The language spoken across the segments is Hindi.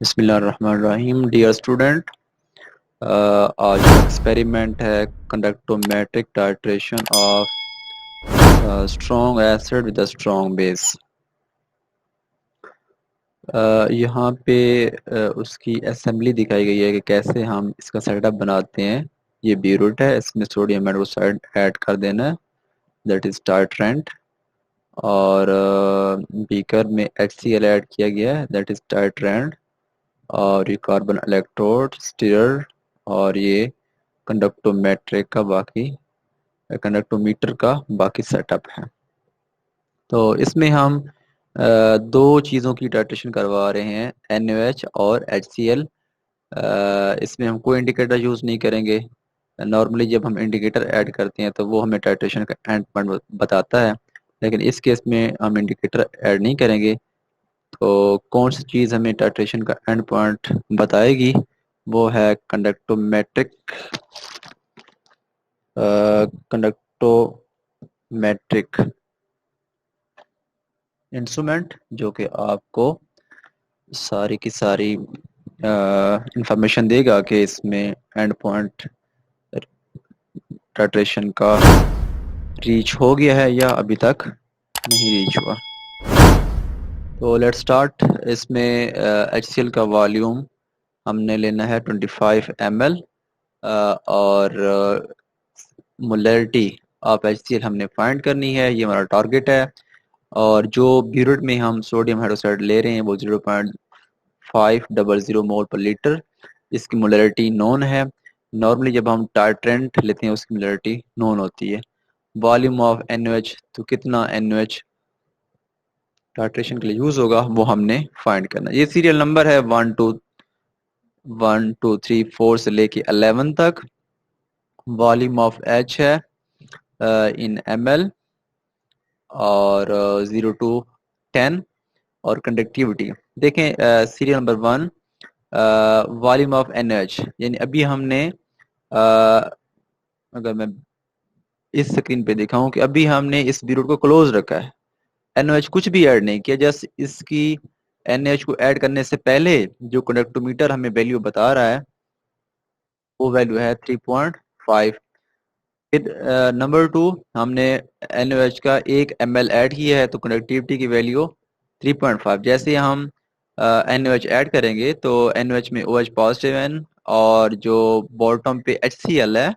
बिस्मिल्लाहिर्रहमानिर्रहीम। डियर स्टूडेंट, आज एक्सपेरिमेंट है conductometric titration of strong acid with a strong base. यहाँ पे उसकी असेंबली दिखाई गई है कि कैसे हम इसका सेटअप बनाते हैं। ये बीरूट है, इसमें सोडियम हाइड्रोक्साइड ऐड कर देना है, दैट इज टाइट्रेंट। और बीकर में HCl ऐड किया गया है, दैट इज टाइट्रेंट। और ये कार्बन इलेक्ट्रोड स्टीयर, और ये कंडक्टोमेट्रिक का बाकी कंडक्टोमीटर का बाकी सेटअप है। तो इसमें हम दो चीज़ों की टाइट्रेशन करवा रहे हैं, NaOH और HCl। इसमें हम कोई इंडिकेटर यूज़ नहीं करेंगे। नॉर्मली जब हम इंडिकेटर ऐड करते हैं तो वो हमें टाइट्रेशन का एंड पॉइंट बताता है, लेकिन इस केस में हम इंडिकेटर ऐड नहीं करेंगे। तो कौन सी चीज़ हमें टाइट्रेशन का एंड पॉइंट बताएगी, वो है कंडक्टोमेट्रिक कंडक्टोमेट्रिक इंस्ट्रूमेंट, जो कि आपको सारी की सारी इंफॉर्मेशन देगा कि इसमें एंड पॉइंट टाइट्रेशन का रीच हो गया है या अभी तक नहीं रीच हुआ। तो लेट्स स्टार्ट। इसमें HCl का वॉल्यूम हमने लेना है 25 ml, और मोलैरिटी ऑफ HCl हमने फाइंड करनी है, ये हमारा टारगेट है। और जो ब्यूरेट में हम सोडियम हाइड्रोक्साइड ले रहे हैं वो 0.500 मोल पर लीटर, इसकी मोलैरिटी नोन है। नॉर्मली जब हम टाइट्रेंट लेते हैं उसकी मोलैरिटी नोन होती है। वॉल्यूम ऑफ NaOH, तो कितना NaOH टाइट्रेशन के लिए यूज होगा वो हमने फाइंड करना है। ये सीरियल नंबर है 1 2 3 4 से लेके 11 तक। वॉल्यूम ऑफ H है इन ml, और 0 to 10। और कंडक्टिविटी देखें, serial number 1, volume of NaOH, यानी अभी हमने अगर मैं इस स्क्रीन पे दिखाऊं कि अभी हमने इस ब्यूरोट को क्लोज रखा है, NaOH कुछ भी ऐड नहीं किया, जस्ट इसकी NaOH को ऐड करने से पहले जो कंडक्टोमीटर हमें वैल्यू बता रहा है वो वैल्यू है 3.5। फिर नंबर 2, हमने NaOH का 1 ml ऐड किया है, तो कंडक्टिविटी की वैल्यू 3.5। जैसे हम NaOH ऐड करेंगे तो NaOH में OH पॉजिटिव N, और जो बॉटम पे HCl है,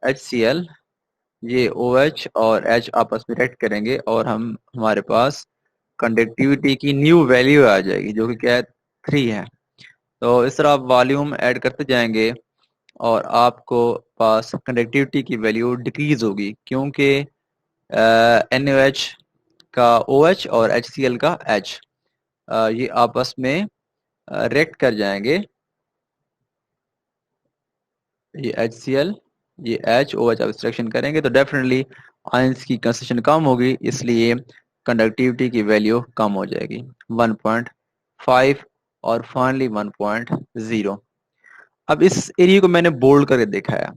HCl, ये OH और H आपस में रिएक्ट करेंगे और हमारे पास कंडक्टिविटी की न्यू वैल्यू आ जाएगी, जो कि क्या है, 3 है। तो इस तरह आप वॉल्यूम ऐड करते जाएंगे और आपको पास कंडक्टिविटी की वैल्यू डिक्रीज होगी, क्योंकि NaOH का OH और HCl का H ये आपस में रिएक्ट कर जाएंगे। ये HCl, ये OH आप एक्सट्रैक्शन करेंगे तो डेफिनेटली आयंस की कंसंट्रेशन कम होगी, इसलिए कंडक्टिविटी की वैल्यू कम हो जाएगी 1.5 और फाइनली 1.0। अब इस एरिया को मैंने बोल्ड करके दिखाया।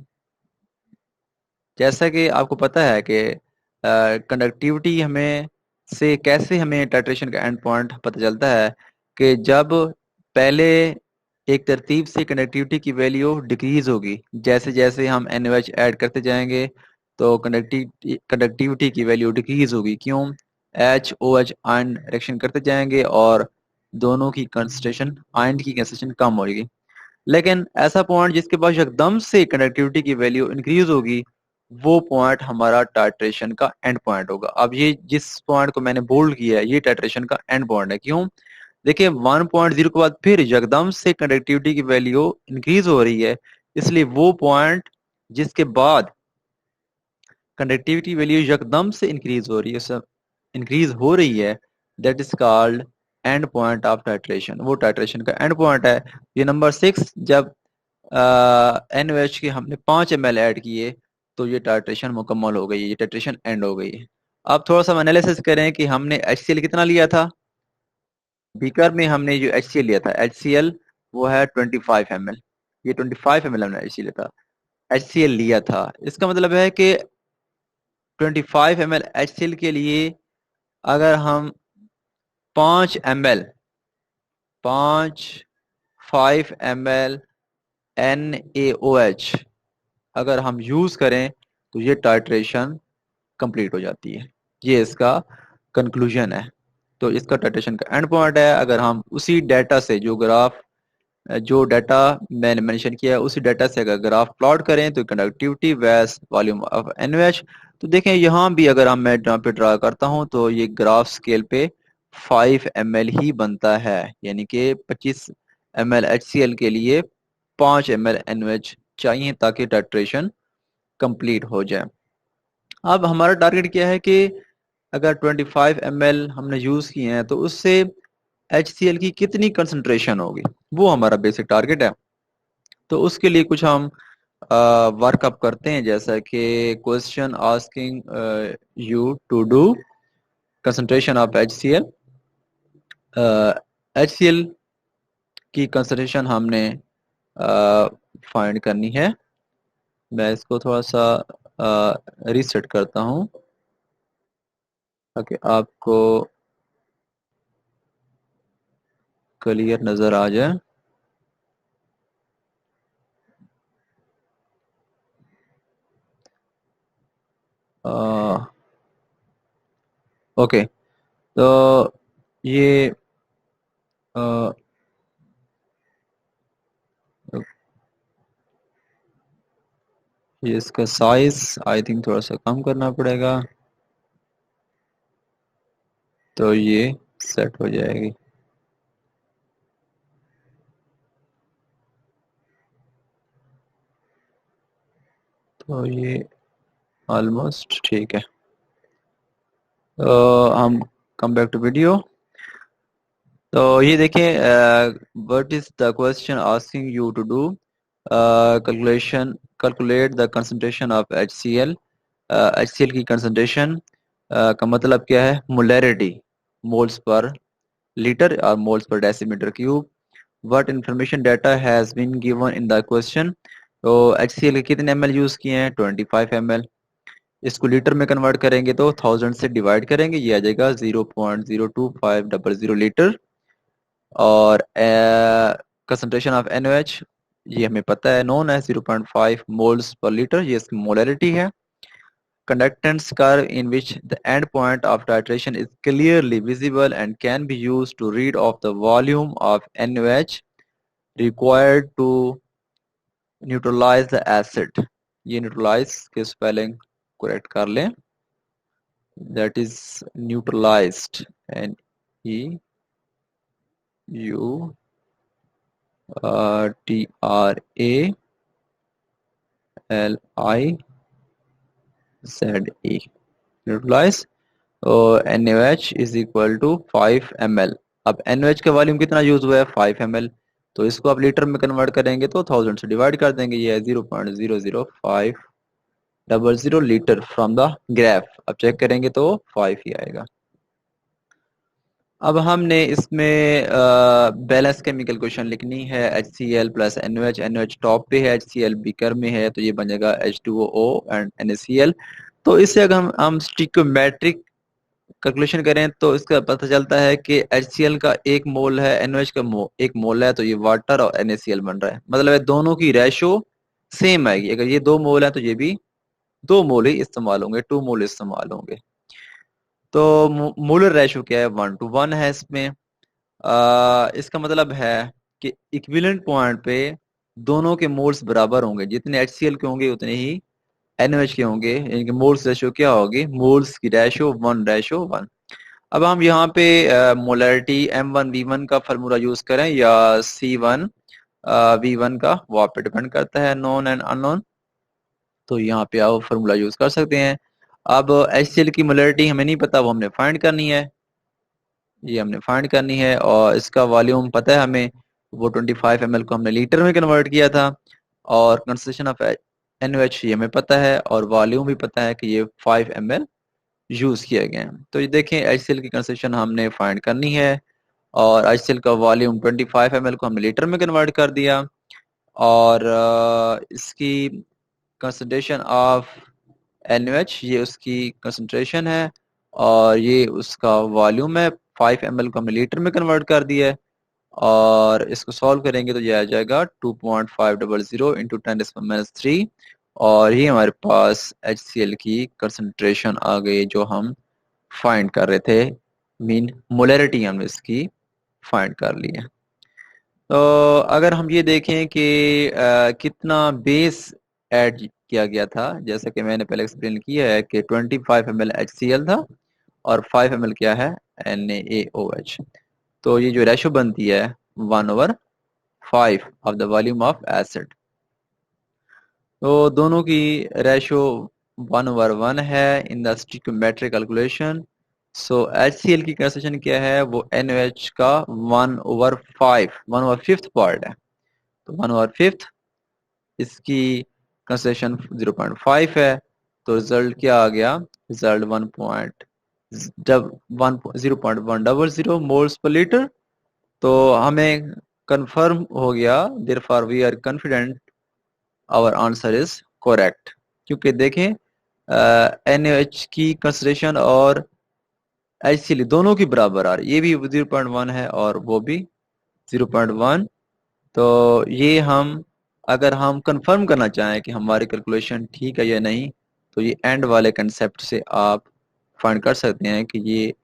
जैसा कि आपको पता है कि कंडक्टिविटी हमें से कैसे हमें टाइट्रेशन का एंड पॉइंट पता चलता है, कि जब पहले एक तरतीब से कंडक्टिविटी की वैल्यू डिक्रीज होगी, जैसे जैसे हम NaOH ऐड करते जाएंगे तो कंडक्टिविटी की वैल्यू डिक्रीज होगी। क्यों? HOH आयन रिएक्शन करते जाएंगे और दोनों की कंसंट्रेशन, आयन की कंसंट्रेशन कम होगी। लेकिन ऐसा पॉइंट जिसके पास एकदम से कंडक्टिविटी की वैल्यू इंक्रीज होगी, वो पॉइंट हमारा टाइट्रेशन का एंड पॉइंट होगा। अब ये जिस पॉइंट को मैंने बोल्ड किया है ये टाइट्रेशन का एंड पॉइंट है। क्यों? देखिए 1.0 के बाद फिर एकदम से कंडक्टिविटी की वैल्यू इंक्रीज हो रही है, इसलिए वो पॉइंट जिसके बाद कंडक्टिविटी वैल्यू एकदम से इंक्रीज हो रही है, इंक्रीज हो रही है, that is called and point of titration. वो टाइट्रेशन का एंड पॉइंट है। ये नंबर 6, जब NaOH के हमने 5 ml ऐड किए तो ये टाइट्रेशन मुकम्मल हो गई, ये टाइट्रेशन एंड हो गई है। अब थोड़ा सा एनालिसिस करें कि हमने HCl कितना लिया था। बीकर में हमने जो HCl लिया था, HCl वो है 25 ml। ये 25 ml हमने HCl लिया था, HCl लिया था। इसका मतलब है कि 25 ml HCl के लिए अगर हम 5 ml 5 ml NaOH अगर हम यूज करें तो ये टाइट्रेशन कंप्लीट हो जाती है। ये इसका कंक्लूजन है। तो इसका टाइट्रेशन का एंड पॉइंट है। अगर हम उसी डाटा से जो डाटा मैंने मेंशन किया है उसी डाटा से अगर ग्राफ प्लॉट करें तो कंडक्टिविटी वैस वॉल्यूम ऑफ NaOH, तो देखें यहाँ भी अगर मैं यहाँ पे ड्रा करता हूँ तो ये ग्राफ स्केल पे 5 ml ही बनता है, यानी कि 25 ml HCl के लिए 5 ml NaOH चाहिए ताकि टाइट्रेशन कंप्लीट हो जाए। अब हमारा टारगेट क्या है कि अगर 25 ml हमने यूज किए हैं तो उससे HCl की कितनी कंसंट्रेशन होगी, वो हमारा बेसिक टारगेट है। तो उसके लिए कुछ हम वर्कअप करते हैं, जैसा कि question asking you to do concentration of HCl। HCl की कंसंट्रेशन हमने फाइंड करनी है। मैं इसको थोड़ा सा रीसेट करता हूँ ताकि आपको क्लियर नज़र आ जाए। ओके, तो ये अ, ये इसका साइज आई थिंक थोड़ा सा कम करना पड़ेगा, तो ये सेट हो जाएगी। तो ये ऑलमोस्ट ठीक है। हम कम बैक टू वीडियो। तो ये देखें, what is the question asking you to do calculation calculate the concentration of HCl। HCl की कंसंट्रेशन का मतलब क्या है, मोलैरिटी, मोल्स पर लीटर और moles per decimetre cube. What information data has been given in the question. तो HCl के कितने ml यूज किए हैं, 25 ml। इसको लीटर में कन्वर्ट करेंगे तो 1000 से डिवाइड करेंगे, ये आ जाएगा 0.02500 लीटर। और कंसंट्रेशन ऑफ NaOH ये हमें पता है, नोन है 0.5 मोल्स पर लीटर, ये इसकी मोलैरिटी है। Conductance curve in which the end point of titration is clearly visible and can be used to read off the volume of NaOH required to neutralize the acid। ये neutralize के spelling correct कर लें, that is neutralized, NEUTRALIZE, neutralize। और NaOH is equal to 5 ml। अब NaOH का वॉल्यूम कितना यूज हुआ है, 5 ml। तो इसको आप लीटर में कन्वर्ट करेंगे तो 1000 से डिवाइड कर देंगे, ये है 0.00500 लीटर फ्रॉम द ग्राफ। अब चेक करेंगे तो 5 ही आएगा। अब हमने इसमें बैलेंस केमिकल क्वेश्चन लिखनी है, HCl plus NaOH। NaOH top पे है, HCl बीकर में है, तो ये बन जाएगा H2O एंड NaCl। तो इससे अगर हम स्टिकोमेट्रिक कैलकुलेशन करें तो इसका पता चलता है कि HCl का 1 मोल है, NaOH का एक मोल है, तो ये वाटर और NaCl बन रहा है। मतलब है दोनों की रेशो सेम आएगी। अगर ये 2 मोल है तो ये भी 2 मोल ही इस्तेमाल होंगे, 2 मोल इस्तेमाल होंगे। तो मोलर रेशो क्या है, 1:1 है इसमें। इसका मतलब है कि इक्विवेलेंट पॉइंट पे दोनों के मोल्स बराबर होंगे, जितने HCl के होंगे उतने ही NaOH के होंगे, यानी कि मोल्स रेशो क्या होगी, मोल्स की रेशो 1:1। अब हम यहाँ पे मोलैरिटी M1V1 का फार्मूला यूज करें या C1V1 का, वो आप पे डिपेंड करता है, नोन एंड अननोन। तो यहाँ पे आप फार्मूला यूज कर सकते हैं। अब HCl की मोलैरिटी हमें नहीं पता, वो हमने फाइंड करनी है, ये हमने फाइंड करनी है। और इसका वॉल्यूम पता है हमें, वो 25 ml को हमने लीटर में कन्वर्ट किया था। और कंसंट्रेशन ऑफ NaOH ये हमें पता है, और वॉल्यूम भी पता है कि ये 5 ml यूज किए गए हैं। तो ये देखें, HCl की कंसंट्रेशन हमने फाइंड करनी है, और HCl का वॉल्यूम 25 ml को हमने लीटर में कन्वर्ट कर दिया। और इसकी कंसंट्रेशन ऑफ NaOH ये उसकी कंसंट्रेशन है, और ये उसका वॉल्यूम है, 5 ml को हमने लीटर में कन्वर्ट कर दिया है। और इसको सॉल्व करेंगे तो ये आ जाएगा 2.500 इंटू 10⁻³ और ये हमारे पास HCl की कंसंट्रेशन आ गई जो हम फाइंड कर रहे थे। मीन मोलैरिटी हमने इसकी फाइंड कर ली है। तो अगर हम ये देखें कि कितना बेस ऐड किया गया था, जैसा कि मैंने पहले एक्सप्लेन किया है कि 25 ml HCl था और 5 ml क्या है, NaOH। तो ये जो रेशो बनती है 1/5 of the volume of acid. तो दोनों की रेशो 1/1 है in the stoichiometric calculation. So HCl की कंसंट्रेशन क्या है, वो NaOH का 1/5 1/5 पार्ट है। तो 1/5 इसकी कंसंट्रेशन 0.5 है। तो रिजल्ट क्या आ गया, रिजल्ट 0.100 मोल्स पर लीटर। तो हमें कंफर्म हो गया, therefore we are confident our answer is correct. क्योंकि देखें NaOH की कंसंट्रेशन और HCl दोनों की बराबर आ रही, ये भी 0.1 है और वो भी 0.1। तो ये हम अगर हम कंफर्म करना चाहें कि हमारी कैलकुलेशन ठीक है या नहीं, तो ये एंड वाले कंसेप्ट से आप फाइंड कर सकते हैं कि ये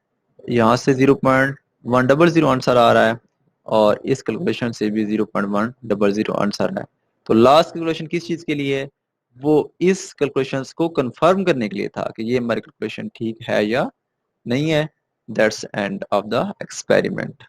यहाँ से 0.100 आंसर आ रहा है और इस कैलकुलेशन से भी 0.100 आंसर है। तो लास्ट कैलकुलेशन किस चीज़ के लिए है, वो इस कैलकुलेशन को कंफर्म करने के लिए था कि ये हमारी कैलकुलेशन ठीक है या नहीं है। That's end of the experiment.